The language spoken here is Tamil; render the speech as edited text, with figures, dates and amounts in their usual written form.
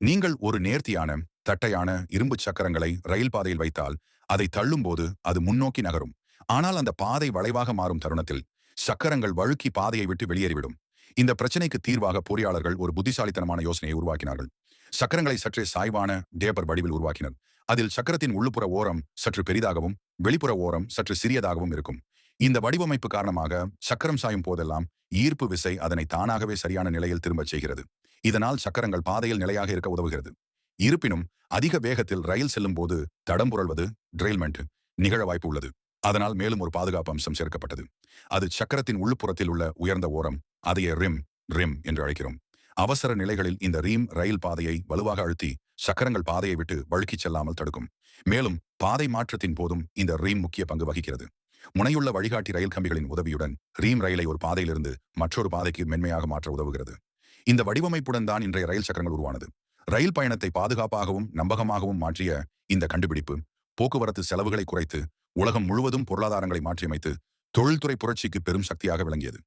நீங்கள் ஒரு நேர்த்தியான, தட்டையான இரும்பு சக்கரங்களை ரயில் பாதையில் வைத்தால், அதை தள்ளும்போது அது முன்னோக்கி நகரும். ஆனால் அந்த பாதை வளைவாக மாறும் தருணத்தில், சக்கரங்கள் வழுக்கி பாதையை விட்டு வெளியேறிவிடும். இந்த பிரச்சனைக்கு தீர்வாக பொறியாளர்கள் ஒரு புத்திசாலித்தனமான யோசனையை உருவாக்கினார்கள். சக்கரங்களை சற்றே சாய்வான டேப்பர் வடிவில் உருவாக்கினர். அதில் சக்கரத்தின் உள்ளுப்புற ஓரம் சற்று பெரிதாகவும், வெளிப்புற ஓரம் சற்று சிறியதாகவும் இருக்கும். இந்த வடிவமைப்பு காரணமாக சக்கரம் சாயும் போதெல்லாம் ஈர்ப்பு விசை அதனை தானாகவே சரியான நிலையில் திரும்பச் செய்கிறது. இதனால் சக்கரங்கள் பாதையில் நிலையாக இருக்க உதவுகிறது. இருப்பினும் அதிக வேகத்தில் ரயில் செல்லும் போது தடம் புரள்வது டிரெயில்மெண்ட் நிகழ வாய்ப்பு உள்ளது. அதனால் மேலும் ஒரு பாதுகாப்பு அம்சம் சேர்க்கப்பட்டது. அது சக்கரத்தின் உள்ளுப்புறத்தில் உள்ள உயர்ந்த ஓரம். அதையே ரிம் என்று அழைக்கிறோம். அவசர நிலைகளில் இந்த ரீம் ரயில் பாதையை வலுவாக அழுத்தி சக்கரங்கள் பாதையை விட்டு வழுக்கிச் செல்லாமல் தடுக்கும். மேலும் பாதை மாற்றத்தின் போதும் இந்த ரீம் முக்கிய பங்கு வகிக்கிறது. முனையுள்ள வழிகாட்டி ரயில் கம்பிகளின் உதவியுடன் ரீம் ரயிலை ஒரு பாதையிலிருந்து மற்றொரு பாதைக்கு மென்மையாக மாற்ற உதவுகிறது. இந்த வடிவமைப்புடன் தான் இன்றைய ரயில் சக்கரங்கள் உருவானது. ரயில் பயணத்தை பாதுகாப்பாகவும் நம்பகமாகவும் மாற்றிய இந்த கண்டுபிடிப்பு போக்குவரத்து செலவுகளை குறைத்து உலகம் முழுவதும் பொருளாதாரங்களை மாற்றியமைத்து தொழில்துறை புரட்சிக்கு பெரும் சக்தியாக விளங்கியது.